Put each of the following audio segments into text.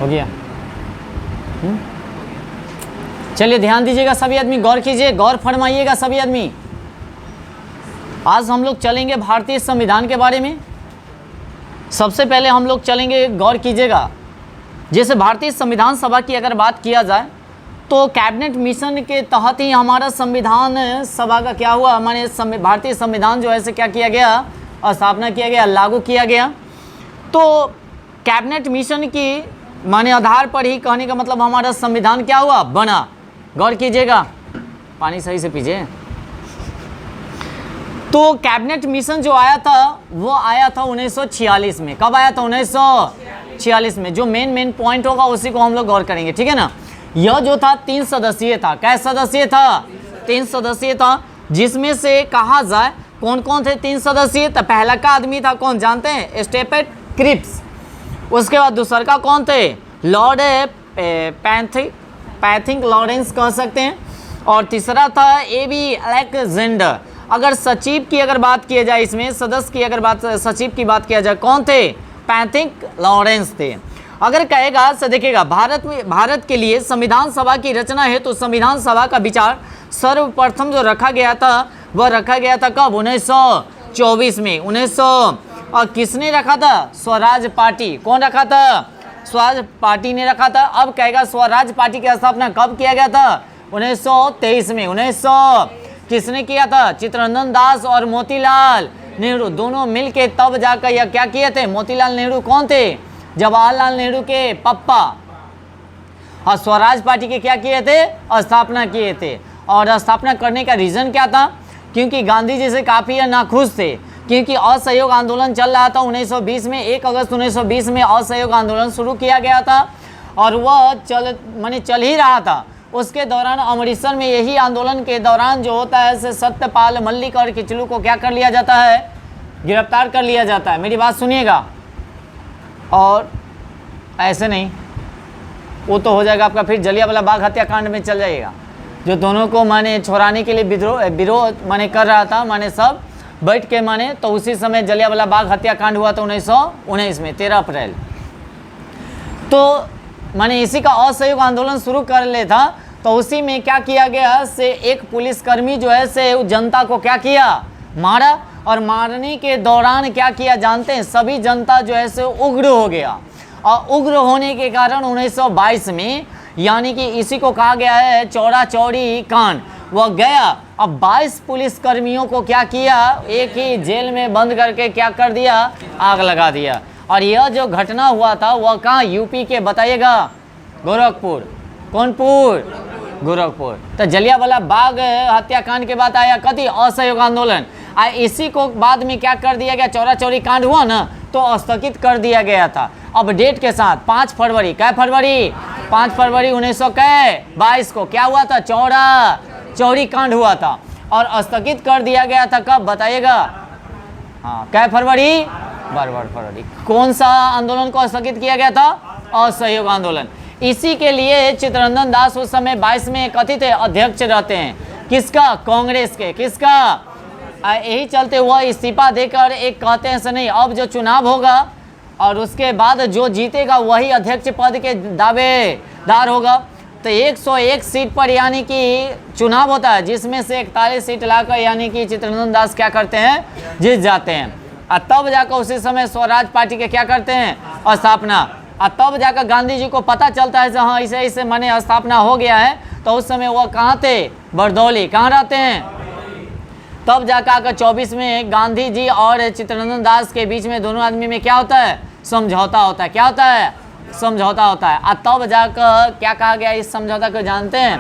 हो गया। चलिए ध्यान दीजिएगा सभी आदमी, गौर कीजिए, गौर फरमाइएगा सभी आदमी। आज हम लोग चलेंगे भारतीय संविधान के बारे में। सबसे पहले हम लोग चलेंगे, गौर कीजिएगा, जैसे भारतीय संविधान सभा की अगर बात किया जाए तो कैबिनेट मिशन के तहत ही हमारा संविधान सभा का क्या हुआ, हमारे भारतीय संविधान जो है से क्या किया गया, स्थापना किया गया, लागू किया गया। तो कैबिनेट मिशन की माने आधार पर ही कहने का मतलब हमारा संविधान क्या हुआ, बना। गौर कीजिएगा, पानी सही से पीजिए। तो कैबिनेट मिशन जो आया था वो आया था 1946 में। कब आया था? 1946 में। जो मेन पॉइंट होगा उसी को हम लोग गौर करेंगे, ठीक है ना। यह जो था 3 सदस्यीय था। कै सदस्यीय था? 3 सदस्यीय था, जिसमें से कहा जाए कौन कौन थे 3 सदस्यीय। तो पहला का आदमी था, कौन जानते हैं? Stafford Cripps. उसके बाद दूसरा का कौन थे? लॉर्ड पैथिंग लॉरेंस कह सकते हैं। और तीसरा था A.B. अलेक्जेंडर। अगर सचिव की अगर बात किया जाए, इसमें सदस्य की अगर बात, सचिव की बात किया जाए, कौन थे? पैथिंग लॉरेंस थे। अगर कहेगा से देखिएगा, भारत के लिए संविधान सभा की रचना है तो संविधान सभा का विचार सर्वप्रथम जो रखा गया था वह रखा गया था कब? 1924 में। और किसने रखा था? स्वराज पार्टी। कौन रखा था? स्वराज पार्टी ने रखा था। अब कहेगा स्वराज पार्टी की स्थापना कब किया गया था? 1923 में। 1900 किसने किया था? चित्तरंजन दास और मोतीलाल नेहरू दोनों मिलके तब जाकर यह क्या किए थे? मोतीलाल नेहरू कौन थे? जवाहरलाल नेहरू के पप्पा। और स्वराज पार्टी के क्या किए थे? स्थापना किए थे। और स्थापना करने का रीज़न क्या था? क्योंकि गांधी जी से काफ़ी नाखुश थे, क्योंकि असहयोग आंदोलन चल रहा था 1920 में। 1 अगस्त 1920 में असहयोग आंदोलन शुरू किया गया था और वह चल ही रहा था। उसके दौरान अमृतसर में यही आंदोलन के दौरान जो होता है से सत्यपाल मल्लिक और किचलू को क्या कर लिया जाता है? गिरफ्तार कर लिया जाता है। मेरी बात सुनिएगा। और ऐसे नहीं, वो तो हो जाएगा आपका, फिर जलियांवाला बाग हत्याकांड में चल जाइएगा, जो दोनों को माने छुड़ाने के लिए विरोध माने कर रहा था, माने सब बैठ के माने, तो उसी समय जलियांवाला बाग हत्याकांड हुआ था 1919 में 13 अप्रैल। तो माने इसी का असहयोग आंदोलन शुरू कर ले था। तो उसी में क्या किया गया से एक पुलिसकर्मी जो है से जनता को क्या किया? मारा। और मारने के दौरान क्या किया जानते हैं? सभी जनता जो है से उग्र हो गया। और उग्र होने के कारण 1922 में, यानी कि इसी को कहा गया है चौरा चौरी कांड, वह गया। अब 22 पुलिसकर्मियों को क्या किया? एक ही जेल में बंद करके क्या कर दिया? आग लगा दिया। और यह जो घटना हुआ था वह कहाँ? यूपी के, बताइएगा? गोरखपुर। कौनपुर? गोरखपुर। तो जलियांवाला बाग हत्याकांड के बाद आया कथी? असहयोग आंदोलन। इसी को बाद में क्या कर दिया गया? चौरा चौरी कांड हुआ ना, तो स्थगित कर दिया गया था। अब डेट के साथ 5 फरवरी, कै फरवरी? 5 फरवरी 1922 को क्या हुआ था? चौरा चौरी कांड हुआ था और स्थगित कर दिया गया था। कब बताइएगा? हाँ, कै फरवरी? 12 फरवरी। कौन सा आंदोलन को स्थगित किया गया था? असहयोग आंदोलन। इसी के लिए चित्तरंजन दास उस समय 22 में कथित अध्यक्ष रहते हैं। किसका? कांग्रेस के। किसका? यही चलते हुआ इस्तीफा देकर एक कहते हैं से नहीं, अब जो चुनाव होगा और उसके बाद जो जीतेगा वही अध्यक्ष पद के दावेदार होगा। तो 101 सीट पर यानी कि चुनाव होता है, जिसमें से 41 सीट लाकर यानी कि चित्तरंजन दास क्या करते हैं? जीत जाते हैं। और तब जाकर उसी समय स्वराज पार्टी के क्या करते हैं? स्थापना। और तब जाकर गांधी जी को पता चलता है कि हाँ ऐसे माने स्थापना हो गया है। तो उस समय वह कहाँ थे? बरदौली। कहाँ रहते हैं? तब जाकर आकर 24 में गांधी जी और चित्तरंजन दास के बीच में, दोनों आदमी में क्या होता है? समझौता होता है। क्या होता है? समझौता होता है। और तब जाकर क्या कहा गया इस समझौता को जानते हैं?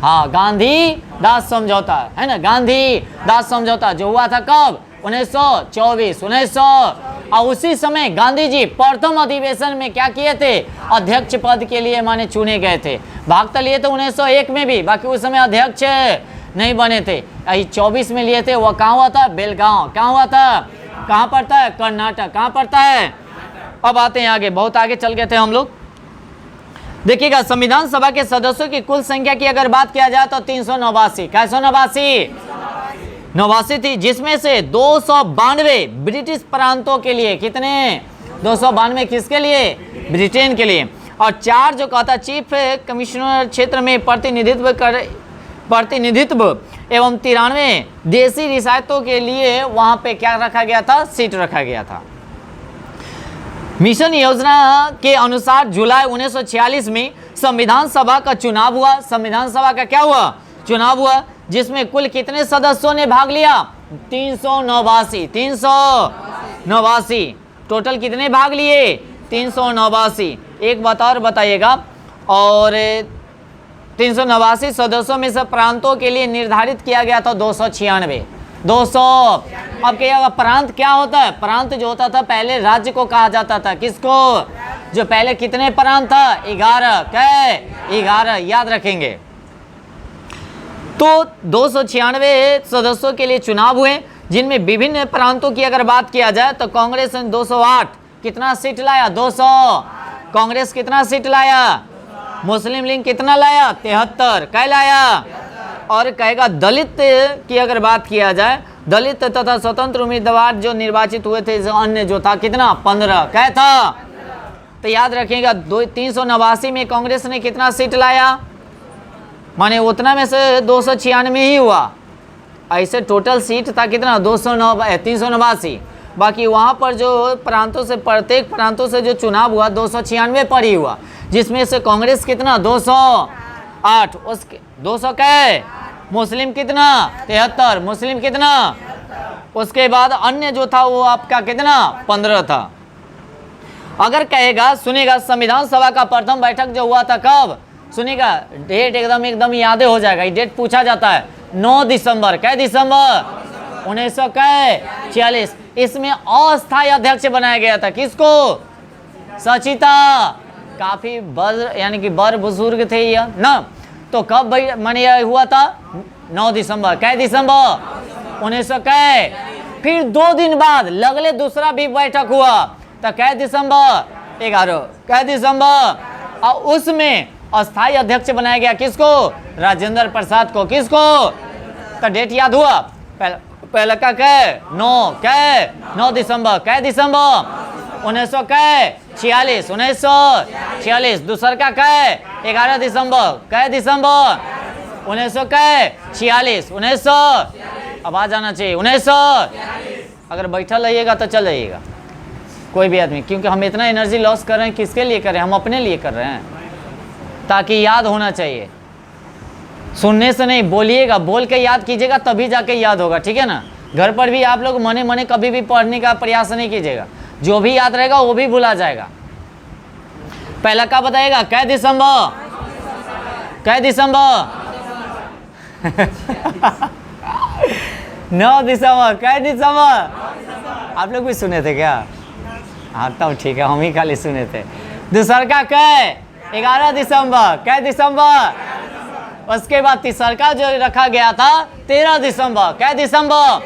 हाँ, गांधी दास समझौता, है ना। गांधी दास समझौता जो हुआ था कब? 1924। 1900। और उसी समय गांधी जी प्रथम अधिवेशन में क्या किए थे? अध्यक्ष पद के लिए माने चुने गए थे। भाग तो लिए थे 1901 में भी, बाकी उस समय अध्यक्ष नहीं बने थे। 24 में लिए थे। वह कहाँ हुआ था? बेलगांव। कहाँ हुआ था? कहाँ पड़ता है? कर्नाटक। कहाँ पड़ता है? अब आते हैं आगे, बहुत आगे चल गए थे हम लोग। देखिएगा, संविधान सभा के सदस्यों की कुल संख्या की अगर बात किया जाए तो 389। 89 थी, जिसमें से 292 ब्रिटिश प्रांतों के लिए। कितने? 292 किसके लिए? ब्रिटेन के लिए। और 4 जो कहता चीफ कमिश्नर क्षेत्र में प्रतिनिधित्व एवं 93 देशी रियासतों के लिए वहां पे क्या रखा गया था, सीट रखा गया था। मिशन योजना के अनुसार जुलाई 1946 में संविधान सभा का चुनाव हुआ। संविधान सभा का क्या हुआ, चुनाव हुआ, जिसमें कुल कितने सदस्यों ने भाग लिया, 389। टोटल कितने भाग लिए, 389। एक बात और बताइएगा, और 389 सदस्यों में से प्रांतों के लिए निर्धारित किया गया था 296। 200। अब क्या प्रांत क्या होता है, प्रांत जो होता था पहले राज्य को कहा जाता था, किसको, जो पहले कितने प्रांत था, 11। क्या, 11 याद रखेंगे। तो 296 सदस्यों के लिए चुनाव हुए, जिनमें विभिन्न प्रांतों की अगर बात किया जाए तो कांग्रेस ने 208 कितना सीट लाया, 200। कांग्रेस कितना सीट लाया, मुस्लिम लीग कितना लाया, 73। क्या लाया, और कहेगा दलित की अगर बात किया जाए, दलित तथा स्वतंत्र उम्मीदवार जो निर्वाचित हुए थे, अन्य जो था कितना, 15। क्या था, तो याद रखिएगा 389 में कांग्रेस ने कितना सीट लाया, माने उतना में से 296 ही हुआ। ऐसे टोटल सीट था कितना, 389। बाकी वहाँ पर जो प्रांतों से, प्रत्येक प्रांतों से जो चुनाव हुआ 296 पर ही हुआ, जिसमें से कांग्रेस कितना, 208। उसके 200 क्या, मुस्लिम कितना, 73। मुस्लिम कितना, उसके बाद अन्य जो था वो आपका कितना, 15 था। अगर कहेगा, सुनेगा, संविधान सभा का प्रथम बैठक जो हुआ था कब, सुनेगा, डेट एकदम याद हो जाएगा, डेट पूछा जाता है, 9 दिसंबर। क्या दिसंबर, 1946। इसमें अस्थायी अध्यक्ष बनाया गया था, किसको, सचिता। काफी बर यानी कि बर बुजुर्ग थे ये ना। तो कब माने हुआ था, 9 दिसंबर। क्या दिसंबर, 1900। फिर 2 दिन बाद लगले दूसरा भी बैठक हुआ, तो क्या दिसंबर, 11। क्या दिसंबर, और उसमें अस्थायी अध्यक्ष बनाया गया किसको, राजेंद्र प्रसाद को। किसको, तो डेट याद हुआ, पहला का क्या, 9 दिसंबर। क्या दिसंबर, 1946। 1946। दूसरा का क्या, 11 दिसंबर। क्या दिसंबर, 1946। 1900 आवाज आना चाहिए, 1900। अगर बैठा रहिएगा तो चल जाइएगा कोई भी आदमी, क्योंकि हम इतना एनर्जी लॉस कर रहे हैं, किसके लिए कर रहे हैं, हम अपने लिए कर रहे हैं, ताकि याद होना चाहिए। सुनने से नहीं, बोलिएगा, बोल के याद कीजिएगा, तभी जाके याद होगा, ठीक है ना। घर पर भी आप लोग मने मने कभी भी पढ़ने का प्रयास नहीं कीजिएगा, जो भी याद रहेगा वो भी भुला जाएगा। पहला क्या बताइएगा, क्या दिसंबर। क्या दिसंबर, 9 दिसंबर। क्या दिसंबर, आप लोग भी सुने थे क्या, हाँ तब ठीक है, हम ही खाली सुने थे। दूसरा का क्या, 11 दिसंबर। क्या दिसंबर, उसके बाद तीसरा का जो रखा गया था 13 दिसंबर। क्या दिसंबर,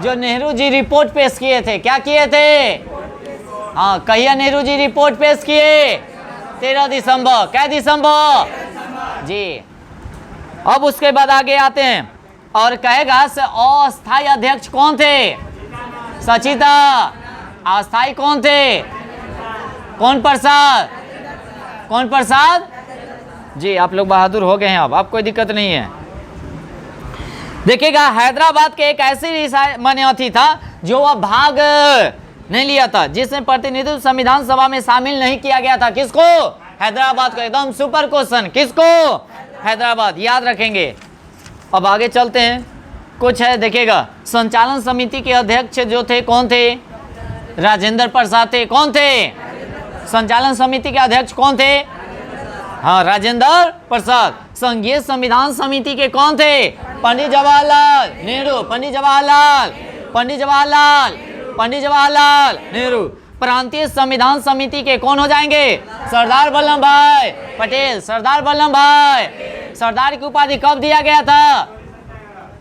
जो नेहरू जी रिपोर्ट पेश किए थे, क्या किए थे, हाँ कहिए, नेहरू जी रिपोर्ट पेश किए, 13 दिसंबर। क्या दिसंबर जी। अब उसके बाद आगे आते हैं, और कहेगा अस्थायी अध्यक्ष कौन थे, सचिता। अस्थायी कौन थे, कौन प्रसाद। कौन प्रसाद जी। आप लोग बहादुर हो गए हैं, अब कोई दिक्कत नहीं है। देखिएगा, हैदराबाद के एक ऐसी माने अथी था जो वह भाग नहीं लिया था, जिसमें प्रतिनिधित्व संविधान सभा में शामिल नहीं किया गया था। किसको, हैदराबाद को। एकदम सुपर क्वेश्चन, किसको, हैदराबाद, याद रखेंगे। अब आगे चलते हैं, कुछ है देखिएगा। संचालन समिति के अध्यक्ष जो थे कौन थे, राजेंद्र प्रसाद थे। कौन थे, संचालन समिति के अध्यक्ष कौन थे, हाँ राजेंद्र प्रसाद। संघीय संविधान समिति के कौन थे, पंडित जवाहरलाल नेहरू। पंडित जवाहरलाल नेहरू। प्रांतीय संविधान समिति के कौन हो जाएंगे, सरदार वल्लभ भाई पटेल। सरदार वल्लभ भाई। सरदार की उपाधि कब दिया गया था,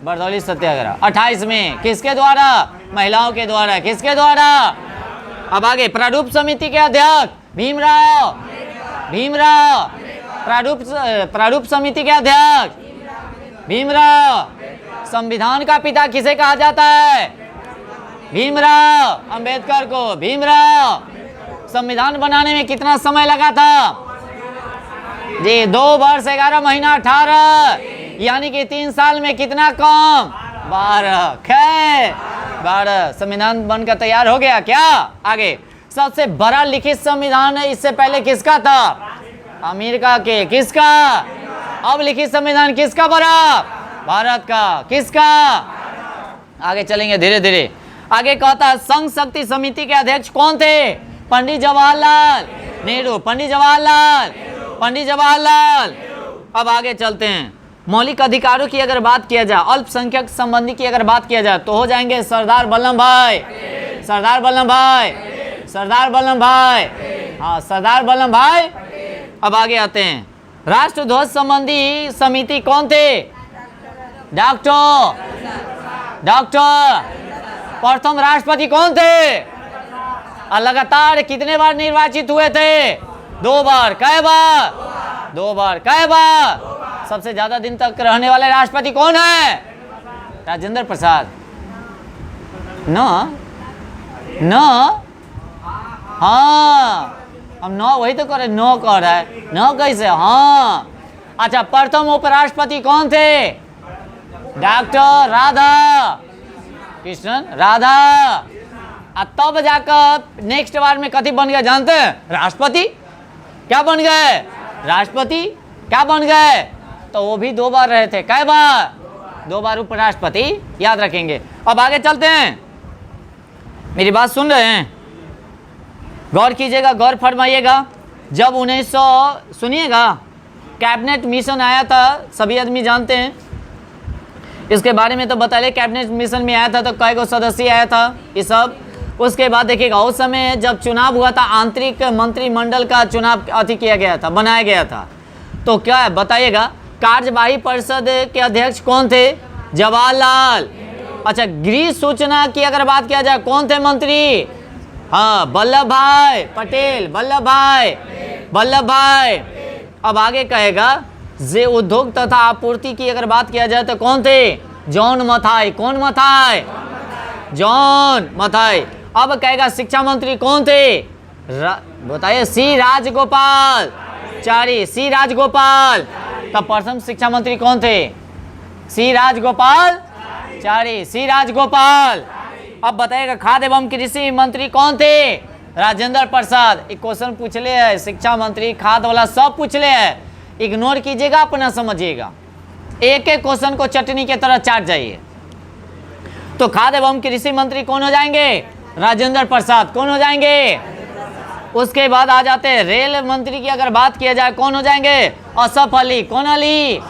बरदौली सत्याग्रह 28 में। किसके द्वारा, महिलाओं के द्वारा। किसके द्वारा। अब आगे, प्रारूप समिति के अध्यक्ष भीमराव। प्रारूप समिति के अध्यक्ष भीमराव। संविधान का पिता किसे कहा जाता है, भीमराव अंबेडकर को। भीमराव। संविधान बनाने में कितना समय लगा था, जी 2 वर्ष 11 महीना 18, यानी कि 3 साल में कितना कम 12, खैर 12 संविधान बनकर तैयार हो गया क्या। आगे, सबसे बड़ा लिखित संविधान इससे पहले किसका था, अमेरिका के, किसका, अब लिखित संविधान किसका बना, भारत का, किसका। आगे चलेंगे धीरे धीरे। आगे कहता है संघ शक्ति समिति के अध्यक्ष कौन थे, पंडित जवाहरलाल नेहरू, पंडित जवाहरलाल, पंडित जवाहरलाल। अब आगे चलते हैं। मौलिक अधिकारों की अगर बात किया जाए, अल्पसंख्यक संबंधी की अगर बात किया जाए, तो हो जाएंगे सरदार वल्लभ भाई, सरदार वल्लभ भाई, सरदार वल्लभ भाई, हाँ सरदार वल्लभ भाई। अब आगे आते हैं, राष्ट्रध्वज संबंधी समिति कौन थे, डॉक्टर प्रथम राष्ट्रपति कौन थे, लगातार कितने बार निर्वाचित हुए थे, 2 बार, कै बार, 2 बार, कै बार। सबसे ज्यादा दिन तक रहने वाले राष्ट्रपति कौन है, राजेंद्र प्रसाद, न हाँ हम नौ वही तो करे, 9 कह रहा है, 9 कैसे, हाँ। अच्छा, प्रथम उपराष्ट्रपति कौन थे, डॉक्टर राधा कृष्णन राधा। तब जाकर नेक्स्ट बार में कथी बन गए जानते हैं, राष्ट्रपति। क्या बन गए, राष्ट्रपति, क्या बन गए, तो वो भी 2 बार रहे थे, कै बार, 2 बार उपराष्ट्रपति, याद रखेंगे। अब आगे चलते हैं, मेरी बात सुन रहे हैं, गौर कीजिएगा, गौर फरमाइएगा। जब 1900 सुनिएगा कैबिनेट मिशन आया था, सभी आदमी जानते हैं, इसके बारे में तो बता ले, कैबिनेट मिशन में आया था तो कई गो सदस्य आया था ये सब। उसके बाद देखिएगा उस समय जब चुनाव हुआ था, आंतरिक मंत्रिमंडल का चुनाव अति किया गया था, बनाया गया था, तो क्या है बताइएगा, कार्यवाही परिषद के अध्यक्ष कौन थे, जवाहरलाल। अच्छा, गृह सूचना की अगर बात किया जाए कौन थे मंत्री, हाँ वल्लभ भाई पटेल, वल्लभ भाई। अब आगे कहेगा जे उद्योग तथा आपूर्ति की अगर बात किया जाए तो कौन थे, जॉन मथाई, कौन मथाई, जॉन मथाई। अब कहेगा शिक्षा मंत्री कौन थे, बताइए, सी राजगोपालाचारी, सी राजगोपाल। तब प्रथम शिक्षा मंत्री कौन थे, सी राजगोपालाचारी, सी राजगोपाल। अब बताइएगा खाद्य एवं कृषि मंत्री कौन थे, राजेंद्र प्रसाद। एक क्वेश्चन पूछ ले है, शिक्षा मंत्री, खाद्य वाला सब पूछ ले है, इग्नोर कीजिएगा, अपना समझिएगा, एक एक क्वेश्चन को चटनी के तरह चाट जाइए। तो खाद्य एवं कृषि मंत्री कौन हो जाएंगे, राजेंद्र प्रसाद, कौन हो जाएंगे। उसके बाद आ जाते हैं रेल मंत्री की अगर बात किया जाए कौन हो जाएंगे, असफ अली, कौन अली,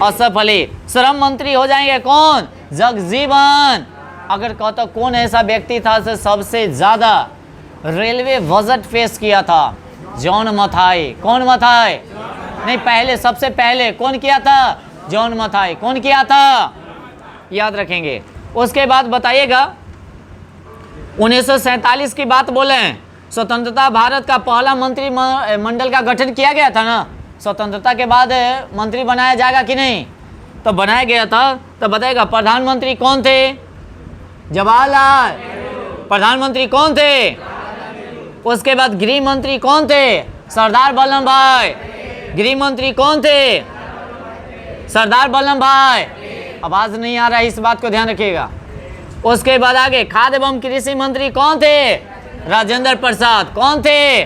असफ अली। श्रम मंत्री हो जाएंगे कौन, जगजीवन। अगर कहता कौन ऐसा व्यक्ति था जो सबसे ज्यादा रेलवे बजट पेश किया था, जॉन मथाई, कौन मथाई, नहीं पहले, सबसे पहले कौन किया था, जॉन मथाई, कौन किया था, याद रखेंगे। उसके बाद बताइएगा 1947 की बात बोले हैं, स्वतंत्रता भारत का पहला मंत्रिमंडल का गठन किया गया था ना, स्वतंत्रता के बाद मंत्री बनाया जाएगा कि नहीं, तो बनाया गया था। तो बताइएगा प्रधानमंत्री कौन थे, जवाहरलाल, प्रधानमंत्री कौन थे। उसके बाद गृह मंत्री कौन थे, सरदार वल्लभ भाई, गृह मंत्री कौन थे, सरदार वल्लभ भाई। आवाज नहीं आ रहा है, इस बात को ध्यान रखिएगा। उसके बाद आगे खाद्य एवं कृषि मंत्री कौन थे, राजेंद्र प्रसाद, कौन थे,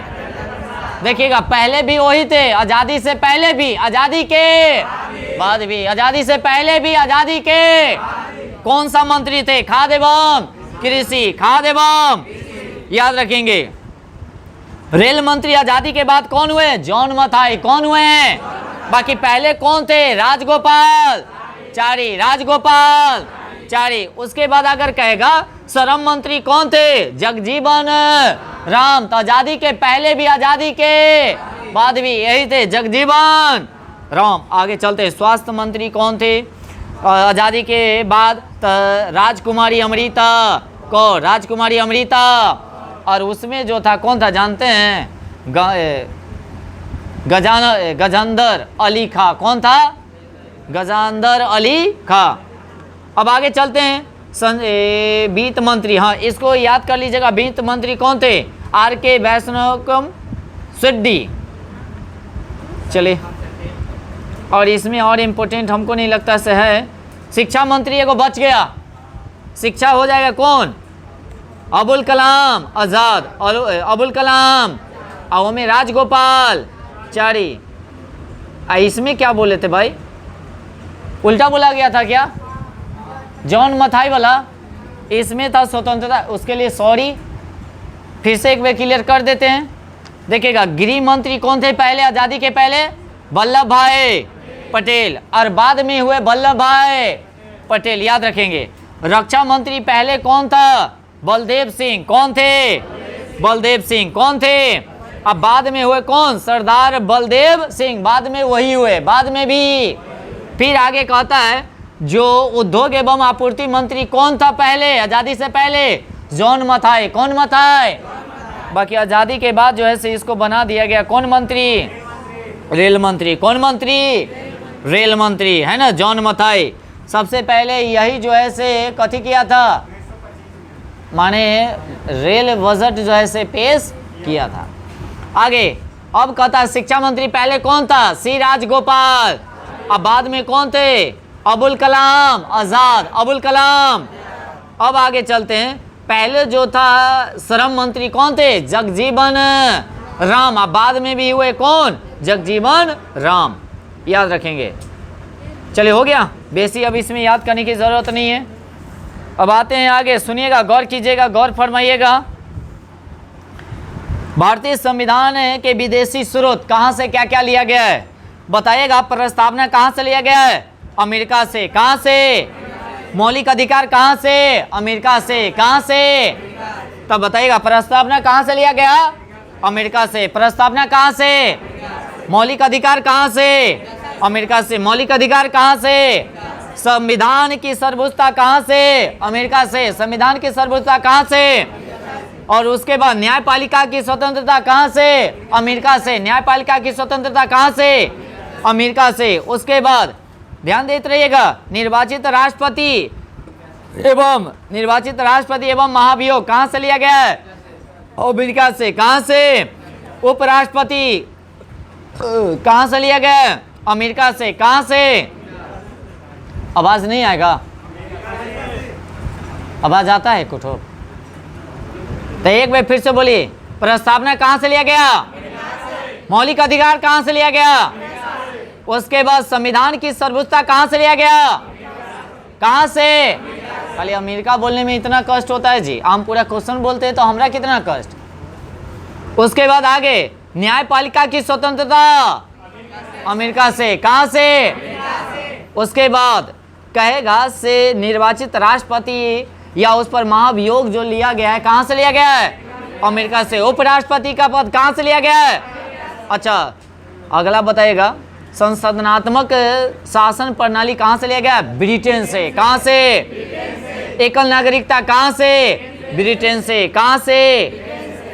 देखिएगा पहले भी वही थे, आजादी से पहले भी, आजादी के बाद भी, आजादी से पहले भी, आजादी के। कौन सा मंत्री थे, खाद्य एवं कृषि, खाद्य एवं, याद रखेंगे। रेल मंत्री आजादी के बाद कौन हुए, जॉन मथाई, कौन हुए। बाकी पहले कौन थे, राजगोपालाचारी, राजगोपालाचारी। उसके बाद अगर कहेगा श्रम मंत्री कौन थे, जगजीवन राम। तो आजादी के पहले भी, आजादी के बाद भी यही थे, जगजीवन राम। आगे चलते हैं, स्वास्थ्य मंत्री कौन थे आजादी के बाद, तो राजकुमारी अमृता, को राजकुमारी अमृता। और उसमें जो था कौन था जानते हैं, गजेंद्र अली खां, कौन था, गजेंद्र अली खां। अब आगे चलते हैं, वित्त मंत्री, हाँ इसको याद कर लीजिएगा, वित्त मंत्री कौन थे, आर के वैष्णव शेड्डी, चलिए, और इसमें और इम्पोर्टेंट हमको नहीं लगता से है, शिक्षा मंत्री एगो बच गया, शिक्षा हो जाएगा कौन? अबुल कलाम आज़ाद, अबुल कलाम, और में राजगोपालचारी। इसमें क्या बोले थे भाई, उल्टा बोला गया था क्या? जॉन मथाई वाला, इसमें था स्वतंत्रता, उसके लिए सॉरी, फिर से एक बार क्लियर कर देते हैं। देखिएगा, गृह मंत्री कौन थे पहले, आज़ादी के पहले? वल्लभ भाई पटेल, और बाद में हुए वल्लभ भाई पटेल, याद रखेंगे। रक्षा मंत्री पहले कौन था? बलदेव सिंह। कौन थे? बलदेव सिंह। कौन थे? अब बाद में हुए कौन? सरदार बलदेव सिंह, बाद में वही हुए, बाद में भी। फिर आगे कहता है जो उद्योग एवं आपूर्ति मंत्री कौन था पहले, आज़ादी से पहले? जॉन मथाई। कौन मथाई? बाकी आज़ादी के बाद जो है से इसको बना दिया गया कौन मंत्री? रेल मंत्री। कौन मंत्री? रेल मंत्री, है ना, जॉन मथाई। सबसे पहले यही जो है से कथी किया था, माने रेल बजट जो है से पेश किया था। आगे अब कहता है शिक्षा मंत्री पहले कौन था? सी राजगोपाल। अब बाद में कौन थे? अबुल कलाम आज़ाद, अबुल कलाम। अब आगे चलते हैं, पहले जो था श्रम मंत्री कौन थे? जगजीवन राम। अब बाद में भी हुए कौन? जगजीवन राम, याद रखेंगे। चलिए, हो गया, बेसी अब इसमें याद करने की ज़रूरत नहीं है। अब आते हैं आगे, सुनिएगा, गौर कीजिएगा, गौर फरमाइएगा। भारतीय संविधान के विदेशी स्रोत कहाँ से क्या क्या लिया गया है बताइएगा। प्रस्तावना कहाँ से लिया गया है? अमेरिका से। कहाँ से? मौलिक अधिकार कहाँ से? अमेरिका से। कहाँ से? तब बताइएगा, प्रस्तावना कहाँ से लिया गया? अमेरिका से। प्रस्तावना कहाँ से? मौलिक अधिकार कहाँ से? अमेरिका से। मौलिक अधिकार कहाँ से? संविधान की सर्वोच्चता कहाँ से? अमेरिका से। संविधान की सर्वोच्चता कहाँ से? और उसके बाद न्यायपालिका की स्वतंत्रता कहाँ से? अमेरिका से। न्यायपालिका की स्वतंत्रता कहाँ से? अमेरिका से। उसके बाद ध्यान देते रहिएगा, निर्वाचित राष्ट्रपति एवं महाभियोग कहाँ से लिया गया है? अमेरिका से। कहाँ से? उपराष्ट्रपति कहाँ से लिया गया है? अमेरिका से। कहाँ से? आवाज नहीं आएगा? आवाज आता है कुछ? तो एक बार फिर से बोलिए, प्रस्तावना कहाँ से लिया गया? मौलिक अधिकार कहाँ से लिया गया? उसके बाद संविधान की सर्वोच्चता कहाँ से लिया गया? कहाँ से? खाली अमेरिका बोलने में इतना कष्ट होता है जी, हम पूरा क्वेश्चन बोलते हैं तो हमरा कितना कष्ट। उसके बाद आगे, न्यायपालिका की स्वतंत्रता अमेरिका से। कहाँ से? उसके बाद कहेगा से निर्वाचित राष्ट्रपति या उस पर महाभियोग जो लिया गया है कहाँ से लिया गया है? अमेरिका से। उपराष्ट्रपति का पद कहाँ से लिया गया है? अच्छा, अगला बताइएगा, संसदनात्मक शासन प्रणाली कहाँ से लिया गया? ब्रिटेन से। कहाँ से? एकल नागरिकता कहाँ से? ब्रिटेन से। कहाँ से?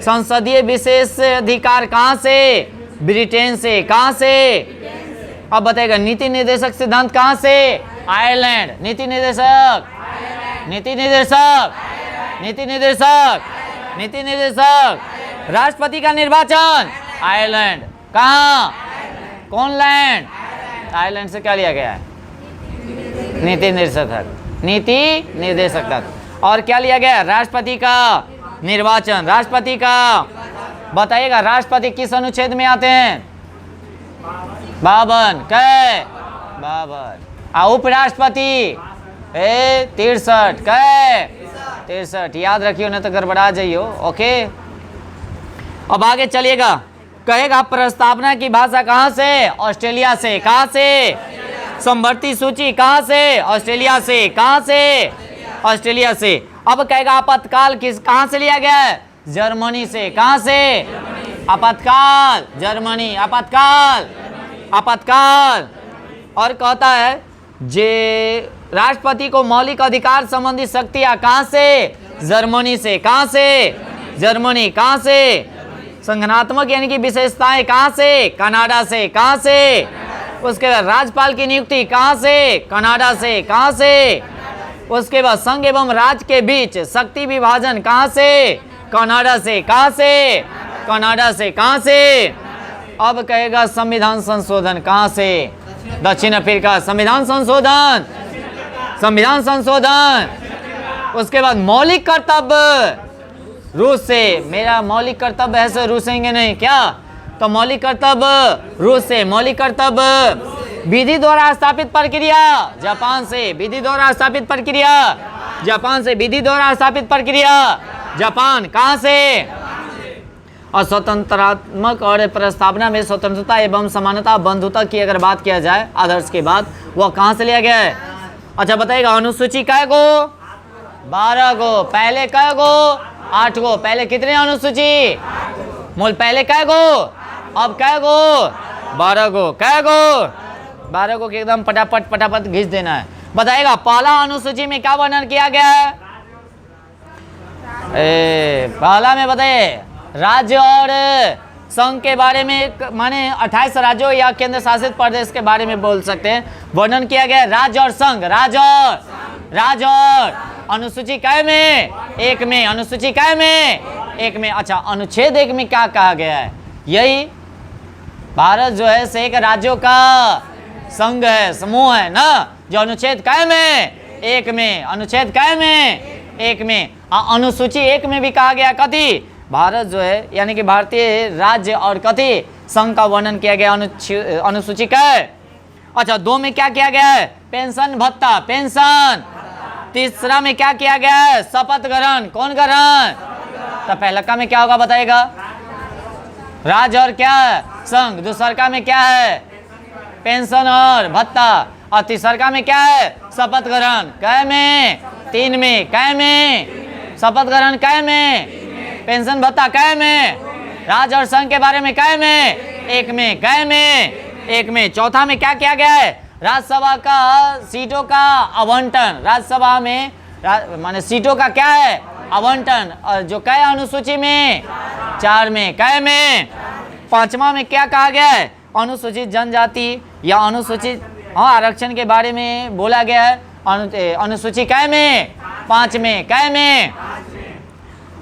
संसदीय विशेष अधिकार कहाँ से? ब्रिटेन से। कहाँ से? अब बताइएगा, नीति निर्देशक सिद्धांत कहाँ से? आयरलैंड। नीति निर्देशक राष्ट्रपति का निर्वाचन आयरलैंड। कहाँ? कौन लैंड? आयरलैंड से क्या लिया गया है? नीति निर्देशक तत्व। और क्या लिया गया? राष्ट्रपति का निर्वाचन। राष्ट्रपति का बताइएगा, राष्ट्रपति किस अनुच्छेद में आते हैं? 52। कै? 52। उपराष्ट्रपति 63। कै? 63। याद रखियो, नहीं तो गड़बड़ा जाइयो। ओके, अब आगे चलिएगा, कहेगा प्रस्तावना की भाषा कहाँ से? ऑस्ट्रेलिया से। कहाँ से? समवर्ती सूची कहाँ से? ऑस्ट्रेलिया से। कहाँ से? ऑस्ट्रेलिया से। अब कहेगा आपातकाल किस कहाँ से लिया गया है? जर्मनी से। कहाँ से? आपातकाल जर्मनी। आपातकाल। और कहता है जे राष्ट्रपति को मौलिक अधिकार संबंधी शक्तियाँ कहाँ से? जर्मनी से। कहाँ से? जर्मनी। कहाँ से? संगठनात्मक यानी कि विशेषताएं कहाँ से? कनाडा से। कहाँ से? उसके बाद राज्यपाल की नियुक्ति कहाँ से? कनाडा से। कहाँ से? उसके बाद संघ एवं राज्य के बीच शक्ति विभाजन कहाँ से? कनाडा से। कहाँ से? कनाडा से। कहाँ से? अब कहेगा संविधान संशोधन कहाँ से? दक्षिण अफ्रीका। संविधान संशोधन, संविधान संशोधन। उसके बाद मौलिक कर्तव्य रूस से। मेरा मौलिक कर्तव्य है से रूसेंगे नहीं क्या? तो मौलिक कर्तव्य रूस से। मौलिक कर्तव्य विधि द्वारा स्थापित प्रक्रिया जापान से। विधि द्वारा स्थापित प्रक्रिया जापान से। विधि द्वारा स्थापित प्रक्रिया जापान। कहाँ से? और स्वतंत्रात्मक और प्रस्तावना में स्वतंत्रता एवं समानता बंधुता की अगर बात किया जाए आदर्श के बाद, वह कहाँ से लिया गया है? अच्छा बताइएगा। अनुसूची कै गो? 12 गो। पहले कै गो? 8 गो। पहले कितने अनुसूची? मूल पहले कै गो? अब कै गो? 12 गो। कै गो? 12 को एकदम पटापट पटापट घिस देना है। बताइएगा पहला अनुसूची में क्या वर्णन किया गया है? पहला में बताइए राज्य और संघ के बारे में, माने 28 राज्यों या केंद्र शासित प्रदेश के बारे में बोल सकते हैं। वर्णन किया गया राज्य और संघ। राज्य और अनुसूची कै में? 1 में। अनुसूची कै में? 1 में। अच्छा अनुच्छेद 1 में क्या कहा गया है? यही भारत जो है से एक राज्यों का संघ है, समूह है ना, जो अनुच्छेद कै में? 1 में। अनुच्छेद कै में? 1 में। अनुसूची 1 में भी कहा गया कथी? भारत जो है यानी कि भारतीय राज्य और कथी संघ का वर्णन किया गया अनुसूची कै। अच्छा 2 में क्या किया गया है? पेंशन भत्ता, पेंशन। तीसरा में क्या किया गया है? शपथ ग्रहण। कौन ग्रहण? तो पहला का में क्या होगा बताएगा? राज्य और क्या है? संघ। दूसरा का में क्या है? पेंशन और भत्ता। और तीसरा का में क्या है? शपथ ग्रहण। कै में? 3 में। कै में? शपथ ग्रहण कै में? पेंशन भत्ता कै में? राज्य और संघ के बारे में कै में? 1 में। कै में? 1 में। चौथा में क्या किया गया है? राज्यसभा का सीटों का आवंटन। राज्यसभा में माने सीटों का क्या है? आवंटन। और जो कै अनुसूची में? 4 में। कै में? 5वां में क्या कहा गया है? अनुसूचित जनजाति या अनुसूचित आरक्षण के बारे में बोला गया है। अनुसूची कै में? 5 में। कै में?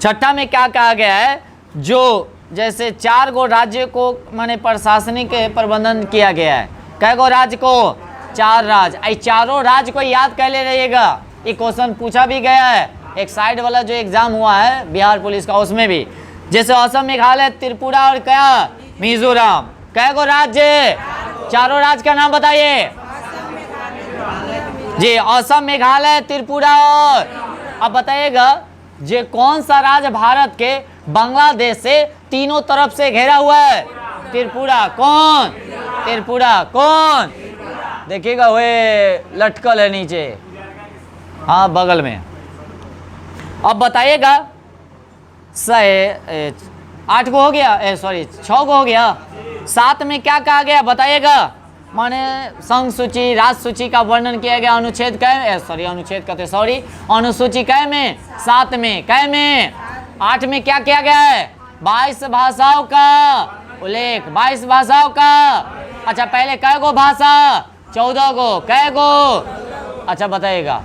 6ठा में क्या कहा गया है? जो जैसे 4 गो राज्य को माने प्रशासनिक प्रबंधन किया गया है। कै गो राज्य को? 4 राज्य। आई चारों राज्य को याद कर ले रहिएगा। ये क्वेश्चन पूछा भी गया है एक साइड वाला जो एग्जाम हुआ है बिहार पुलिस का, उसमें भी। जैसे असम, मेघालय, त्रिपुरा और क्या? मिजोरम। कै गो राज्य? चारों राज्य का नाम बताइए जी। असम, मेघालय, त्रिपुरा और अब बताइएगा जे कौन सा राज्य भारत के बांग्लादेश से तीनों तरफ से घेरा हुआ है? त्रिपुरा। कौन? त्रिपुरा। कौन? देखिएगा वे लटकल है नीचे, हाँ बगल में। अब बताइएगा 8 गो हो गया, सॉरी 6 गो हो गया। 7 में क्या कहा गया बताइएगा? माने संघ सूची, राज्य सूची का वर्णन किया गया अनुच्छेद कै? अनुच्छेद कहते सॉरी, अनुसूची कै में? 7 में। कै में? 8 में क्या किया गया है? 22 भाषाओं का उल्लेख। 22 भाषाओं का। अच्छा पहले कै गो भाषा? 14 गो। कै गो? अच्छा बताइएगा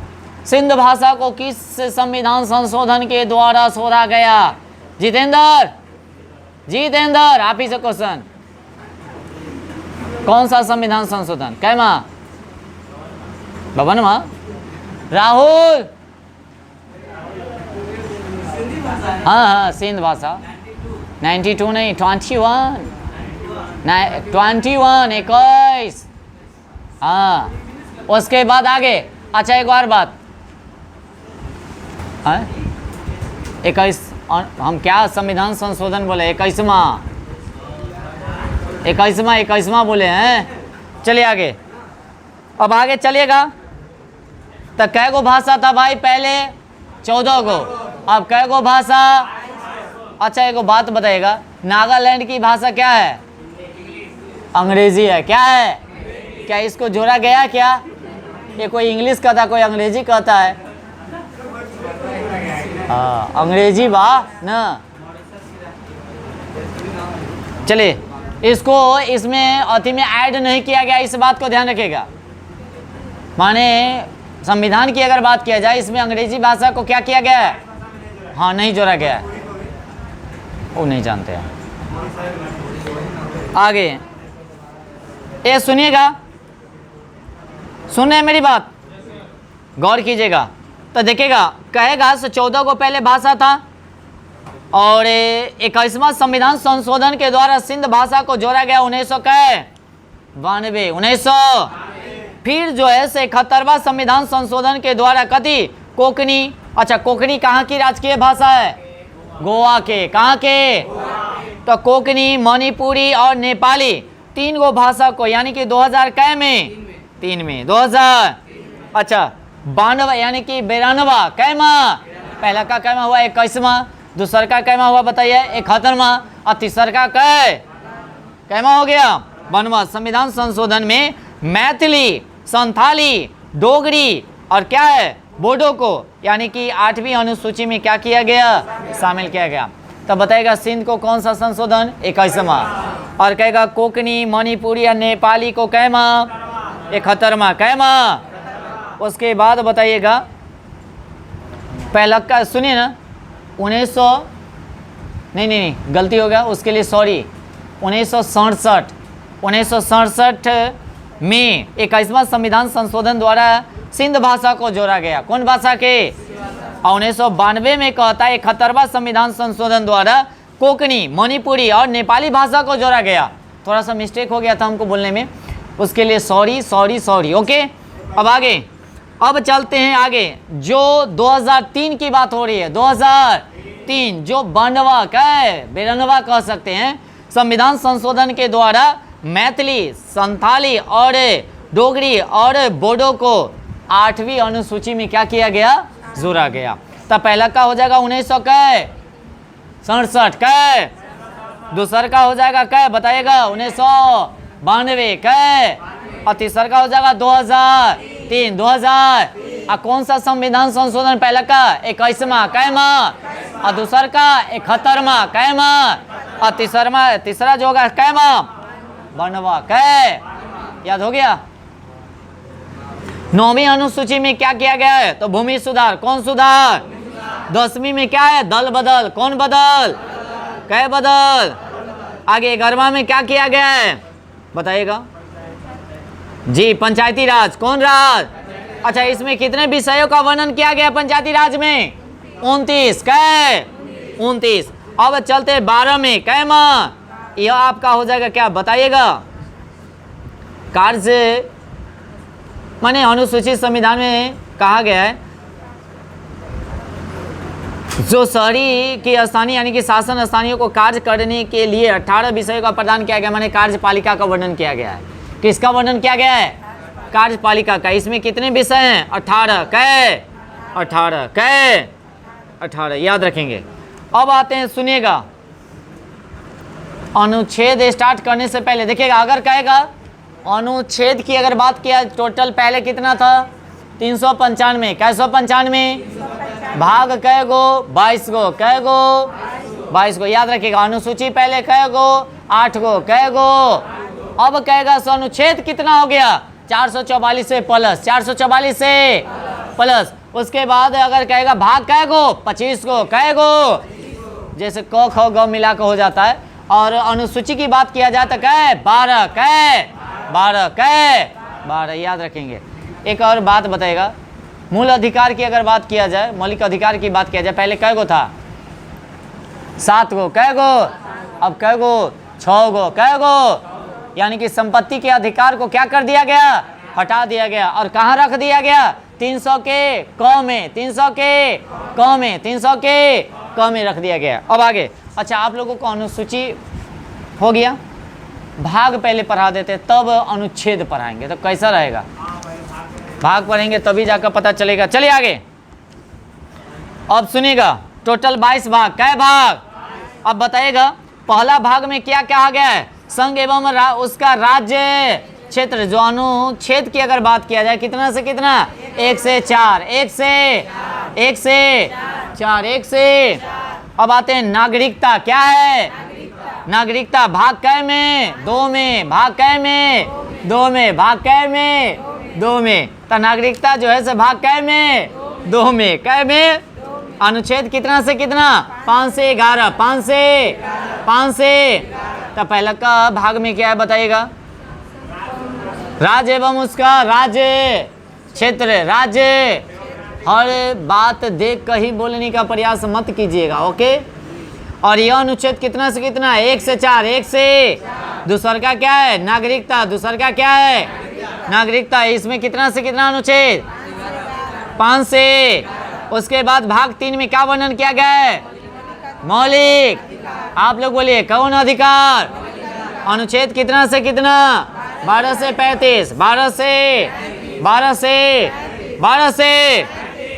सिंध भाषा को किस संविधान संशोधन के द्वारा छोड़ा गया? जितेंद्र, जितेंद्र आप ही से क्वेश्चन। कौन सा संविधान संशोधन? कै माँ? बबन माँ? राहुल? हाँ सिंध भाषा। 92 नहीं 21। 21। हाँ उसके बाद आगे। अच्छा एक और बात, 21 हम क्या संविधान संशोधन बोले? 21वां बोले हैं। चलिए आगे। अब आगे चलिएगा तो कै गो भाषा था भाई? पहले 14 गो। अब कै गो भाषा? अच्छा एक बात बताइएगा, नागालैंड की भाषा क्या है? अंग्रेजी है। क्या है? क्या इसको जोड़ा गया क्या? ये कोई इंग्लिश कहता, कोई अंग्रेजी कहता है। हाँ अंग्रेजी बा ना। चलिए इसको इसमें अति में ऐड नहीं किया गया, इस बात को ध्यान रखिएगा। माने संविधान की अगर बात किया जाए इसमें अंग्रेजी भाषा को क्या किया गया है? हाँ नहीं जोड़ा गया है, वो नहीं जानते हैं। आगे ये सुनिएगा, सुन रहे हैं मेरी बात, गौर कीजिएगा। तो देखिएगा, कहेगा 14 को पहले भाषा था और 21वां संविधान संशोधन के द्वारा सिंध भाषा को जोड़ा गया 1992। फिर जो है 71वां संविधान संशोधन के द्वारा कथी कोंकणी, अच्छा कोंकणी कहाँ की राजकीय भाषा है? गोवा के, कहाँ के? तो कोंकणी, मणिपुरी और नेपाली 3 गो भाषा को यानी कि 2000 कै में 3 में 2000, अच्छा 92 यानी कि 92 कैमा, पहला का कैमा हुआ 21वां, दूसरा का कैमा हुआ बताइए 71वां और तीसरा का कैमा हो गया 92वां। संविधान संशोधन में मैथिली, संथाली, डोगरी और क्या है बोडो को यानी कि 8वीं अनुसूची में क्या किया गया? शामिल किया गया। तब बताएगा सिंध को कौन सा संशोधन? 21वां। और कहेगा कोंकणी, मणिपुरी और नेपाली को कैमा? 71वां कैमा। उसके बाद बताइएगा पहला का सुनिए ना 1900 नहीं गलती हो गया, उसके लिए सॉरी, 1967 में 21वां संविधान संशोधन द्वारा सिंध भाषा को जोड़ा गया। कौन भाषा के? और 1992 में कहता है 71वां संविधान संशोधन द्वारा कोंकणी, मणिपुरी और नेपाली भाषा को जोड़ा गया। थोड़ा सा मिस्टेक हो गया था हमको बोलने में, उसके लिए सॉरी। ओके, अब आगे, अब चलते हैं आगे। जो 2003 की बात हो रही है, 2003 जो 92 कह सकते हैं, संविधान संशोधन के द्वारा मैथिली, संथाली और डोगरी और बोडो को 8वीं अनुसूची में क्या किया गया? जोड़ा गया। तब पहला का हो जाएगा 1967 कै, दूसरा का हो जाएगा कै बताइएगा 1992 कै, और तीसरा का हो जाएगा 2000। और कौन सा संविधान संशोधन? पहला का 21वां कैमा और दूसरा का 71वां कैमा और तीसरा जो होगा कैमा 92 कै। याद हो गया? 9वीं अनुसूची में क्या किया गया है? तो भूमि सुधार। कौन सुधार? 10वीं में क्या है? दल बदल। कौन बदल? कै बदल। आगे 11वां में क्या किया गया है बताइएगा जी? पंचायती राज। कौन राज? अच्छा, इसमें कितने विषयों का वर्णन किया गया पंचायती राज में? 29 कै 29। अब चलते 12 में कैमा, यह आपका हो जाएगा क्या बताइएगा? कार्य माने अनुसूचित संविधान में कहा गया है जो शहरी की स्थानीय यानी कि शासन स्थानीय को कार्य करने के लिए 18 विषयों का प्रदान किया गया, माने कार्यपालिका का वर्णन किया गया है। किसका वर्णन किया गया है? कार्यपालिका का। इसमें कितने विषय हैं? 18 कै 18 याद रखेंगे। अब आते हैं, सुनिएगा, अनुच्छेद स्टार्ट करने से पहले देखिएगा, अगर कहेगा अनुच्छेद की अगर बात किया टोटल पहले कितना था? 395। कैसो 95 भाग कै गो? 22 गो। कै गो? 22 गो। याद रखिएगा, अनुसूची पहले कै गो? 8 गो। कै गो? अब कहेगा अनुच्छेद कितना हो गया? 444 से प्लस 444 से प्लस। उसके बाद अगर कहेगा भाग कै गो? 25 गो। कै गो? जैसे क ख ग मिला के हो जाता है। और अनुसूची की बात किया जाए तो कै 12 कै 12 याद रखेंगे। एक और बात बताएगा, मूल अधिकार की अगर बात किया जाए, मौलिक अधिकार की बात किया जाए, पहले कै गो था? 7 गो। कै गो? अब कै गो? 6 गो। कै गो? यानी कि संपत्ति के अधिकार को क्या कर दिया गया? हटा दिया गया। और कहाँ रख दिया गया? 300 के क में 300 के क में रख दिया गया। अब आगे, अच्छा आप लोगों को अनुसूची हो गया, भाग पहले पढ़ा देते तब अनुच्छेद पढ़ाएंगे तो कैसा रहेगा? भाग पढ़ेंगे तभी जाकर पता चलेगा। चलिए आगे, अब सुनिएगा, टोटल 22 भाग। कै भाग? अब बताइएगा पहला भाग में क्या कहा गया है? संघ एवं उसका राज्य क्षेत्र। जो अनुच्छेद की अगर बात किया जाए कितना से कितना? 1 से 4 1 से। अब आते हैं नागरिकता। क्या है? नागरिकता भाग कै में? 2 में। भाग कै में? 2 में। भाग कै में? 2 में। तो नागरिकता जो है से भाग कै में? 2 में। कै में? अनुच्छेद कितना से कितना? 5 से 11 5 से। तो पहला का भाग में क्या है बताइएगा? राज्य एवं उसका राज्य क्षेत्र। राज्य, हर बात देख कर ही बोलने का प्रयास मत कीजिएगा, ओके। और यह अनुच्छेद कितना से कितना है? 1 से 4। 1 से दूसर का क्या है? नागरिकता। दूसर का क्या है? नागरिकता। इसमें कितना से कितना अनुच्छेद? 5 से। उसके बाद भाग 3 में क्या वर्णन किया गया है? मौलिक। आप लोग बोलिए कौन अधिकार? अनुच्छेद कितना से कितना? 12 से 35। 12 से 12 से 12 से।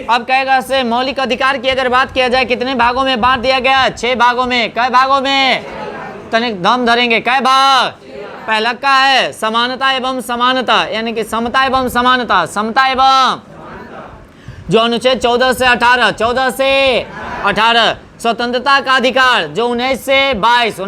अब कहेगा से मौलिक अधिकार की अगर बात किया जाए कितने भागों में बांट दिया गया? 6 भागों में। कै भागों में? तनिक दम धरेंगे। कै भाग? पहला का है समानता एवं समानता, यानी कि समता एवं समानता। समता एवं जो अनुच्छेद 14 से 18। 14 से 18। स्वतंत्रता का अधिकार जो 19 से 22।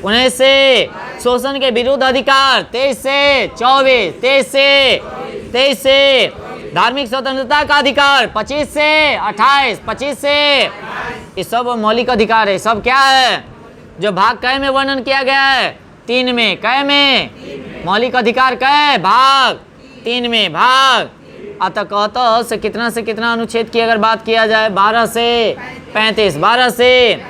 19 से शोषण के विरुद्ध अधिकार 23 से 24। 23 से धार्मिक स्वतंत्रता का अधिकार 25 से 28। 25 से। ये सब मौलिक अधिकार है। सब क्या है? जो भाग कै में वर्णन किया गया है? 3 में। कै में? मौलिक अधिकार कै? भाग 3 में। भाग अतः कहता से कितना अनुच्छेद की अगर बात किया जाए? 12 से 35। 12 से।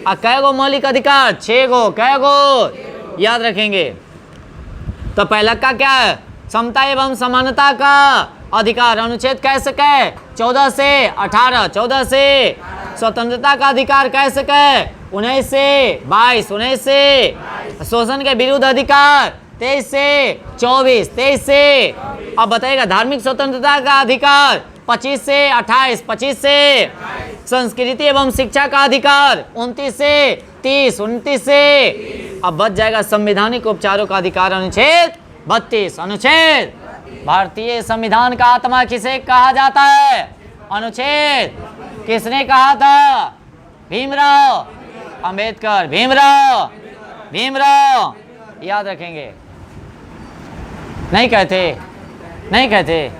कै गो मौलिक अधिकार? 6 गो। कै गो? याद रखेंगे। तो पहला का क्या है? समता एवं समानता का अधिकार। अनुच्छेद कैसे कै? 14 से 18। 14 से। स्वतंत्रता का अधिकार कैसे कै? 19 से 22। 19 से। शोषण के विरुद्ध अधिकार 23 से 24। 23 से। अब बताइएगा धार्मिक स्वतंत्रता का अधिकार 25 से 28। 25 से। संस्कृति एवं शिक्षा का अधिकार 29 से 30। 29 से। अब बच जाएगा संवैधानिक उपचारों का अधिकार अनुच्छेद 32। अनुच्छेद भारतीय संविधान का आत्मा किसे कहा जाता है? अनुच्छेद किसने कहा था? भीमराव अंबेडकर। भीमराव याद रखेंगे। नहीं कहते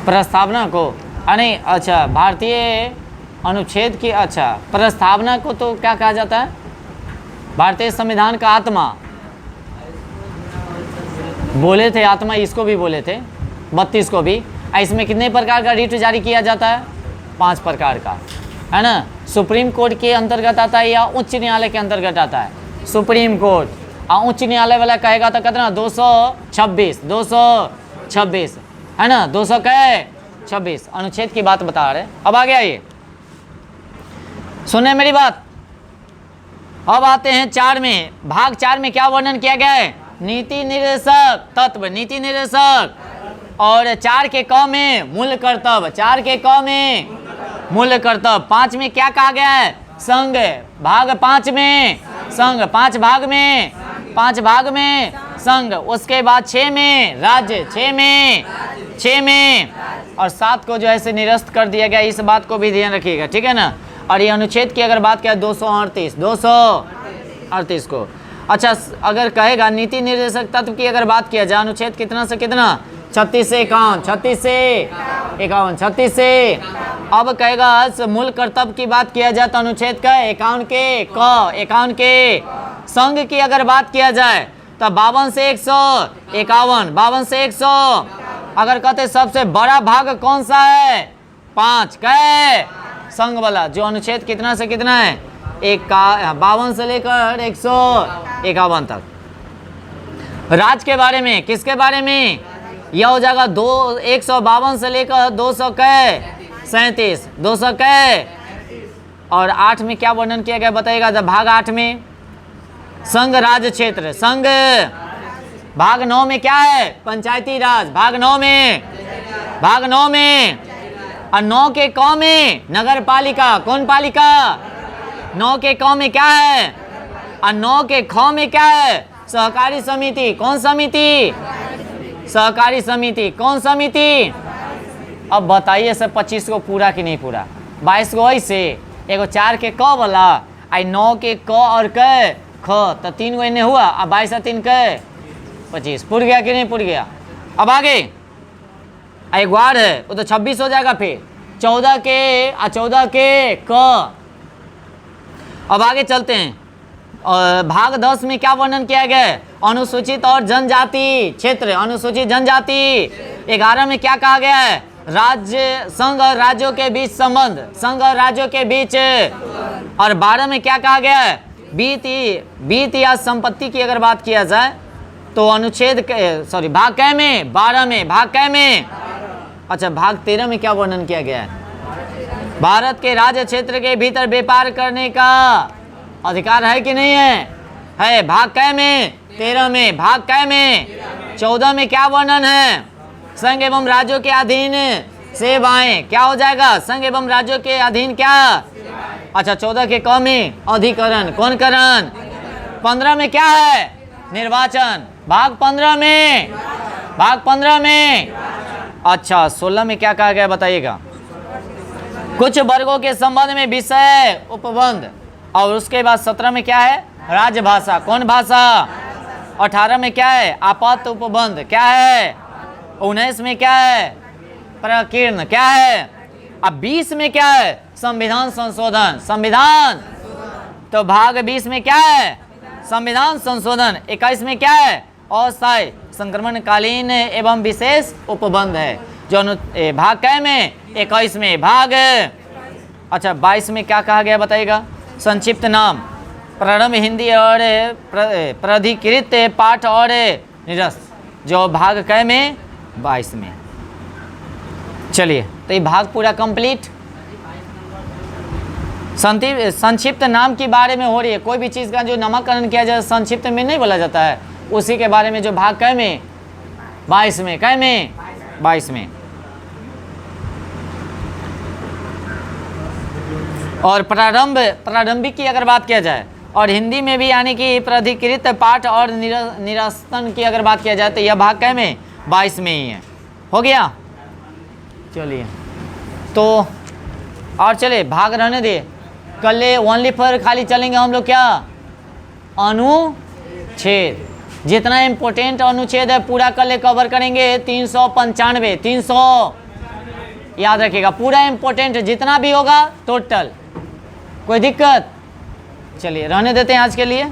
प्रस्तावना को? नहीं, अच्छा भारतीय अनुच्छेद की, अच्छा प्रस्तावना को तो क्या कहा जाता है? भारतीय संविधान का आत्मा बोले थे। आत्मा इसको भी बोले थे, 32 को भी। इसमें कितने प्रकार का रिट जारी किया जाता है? 5 प्रकार का, है ना। सुप्रीम कोर्ट के अंतर्गत आता है या उच्च न्यायालय के अंतर्गत आता है? Supreme court. और उच्च न्यायालय वाला कहेगा तो कितना? 226 है ना। 226 अनुच्छेद की बात बता रहे। अब आ गया ये, सुने मेरी बात। अब आते हैं 4 में। भाग 4 में क्या वर्णन किया गया है? नीति निर्देशक तत्व। नीति निर्देशक। और 4 के क में मूल कर्तव्य। 4 के क में मूल कर्तव्य। 5 में क्या कहा गया है? संघ। भाग 5 में संघ। 5 भाग में संघ। उसके बाद 6 में राज्य। 6 में और 7 को जो है से निरस्त कर दिया गया। इस बात को भी ध्यान रखिएगा, ठीक है ना। और ये अनुच्छेद की अगर बात किया 238 को। अच्छा, अगर कहेगा नीति निर्देशक तत्व की अगर बात किया जाए, अनुच्छेद कितना से कितना? 36 से 51। 36 से। अब कहेगा मूल कर्तव्य की बात किया जाए तो अनुच्छेद का 51 के। संघ की अगर बात किया जाए तो 52 से 100। अगर कहते सबसे बड़ा भाग कौन सा है? 5 कै? संघ वाला। जो अनुच्छेद कितना से कितना है? 52 से लेकर 151 तक। राज्य के बारे में, किसके बारे में? यह हो जाएगा 152 से लेकर 237। 200 कै? और 8 में क्या वर्णन किया गया बताइएगा? जब भाग 8 में संघ राज्य क्षेत्र। संघ। भाग 9 में क्या है? पंचायती राज। भाग 9 में और 9 के क में नगर पालिका। कौन पालिका? 9 के क में क्या है? और 9 के ख में क्या है? सहकारी समिति। कौन समिति? सहकारी समिति। कौन समिति? अब बताइए सर 25 को पूरा कि नहीं पूरा? 22 को ऐसे एगो 4 के क वाला, 9 के क और क ख, तो 3 गो इन्हें हुआ। अब 22 और 3 क 25। पुर गया कि नहीं पुर गया? अब आगे एक बार है वो तो 26 हो जाएगा। फिर 14 के क अब आगे चलते हैं। भाग 10 में क्या वर्णन किया गया है? अनुसूचित और जनजाति क्षेत्र, अनुसूचित जनजाति। 11 में क्या कहा गया है? राज्य, संघ और राज्यों के बीच संबंध, संघ और राज्यों के बीच। और 12 में क्या कहा गया है? बीत या संपत्ति की अगर बात किया जाए तो अनुच्छेद भाग कै में? 12 में। भाग कै में? अच्छा, भाग 13 में क्या वर्णन किया गया है? भारत के राज्य क्षेत्र के भीतर व्यापार करने का अधिकार है कि नहीं है? है। भाग कै में? 13 में। भाग कै में? 14 में क्या वर्णन है? संघ एवं राज्यों के अधीन सेवाएं। क्या हो जाएगा? संघ एवं राज्यों के अधीन क्या? अच्छा, 14 के क में अधिकरण। कौन करण? 15 में क्या है? निर्वाचन। भाग 15 में? भाग 15 में? अच्छा, 16 में क्या कहा गया बताइएगा? कुछ वर्गों के संबंध में विषय उपबंध। और उसके बाद 17 में क्या है? राजभाषा। कौन भाषा? 18 में क्या है? आपात उपबंध। क्या है? 19 में क्या है? प्रकीर्ण। क्या है? अब 20 में क्या है? संविधान संशोधन। संविधान। तो भाग 20 में क्या है? संविधान संशोधन। 21 में क्या है? अस्थायी संक्रमणकालीन एवं विशेष उपबंध है। जो भाग कै में? 21 में। भाग अच्छा 22 में क्या कहा गया बताइएगा? संक्षिप्त नाम, प्रारंभ हिंदी और प्राधिकृत पाठ और निरस्त। जो भाग कै में? 22 में। चलिए, तो ये भाग पूरा कंप्लीट। संक्षिप्त नाम के बारे में हो रही है। कोई भी चीज़ का जो नामकरण किया जाए संक्षिप्त में नहीं बोला जाता है, उसी के बारे में जो भाग कै में? 22 में। कै में? 22 में। और प्रारंभिक की अगर बात किया जाए और हिंदी में भी यानी कि प्राधिकृत पाठ और निरसन की अगर बात किया जाए तो यह भाग कै में? 22 में ही है। हो गया? चलिए, तो और चले भाग रहने दे। कल ओनली पर खाली चलेंगे हम लोग। क्या? अनुच्छेद। जितना इम्पोर्टेंट अनुच्छेद है पूरा कल कवर करेंगे। 395, 300 याद रखिएगा। पूरा इम्पोर्टेंट जितना भी होगा टोटल। कोई दिक्कत? चलिए, रहने देते हैं आज के लिए।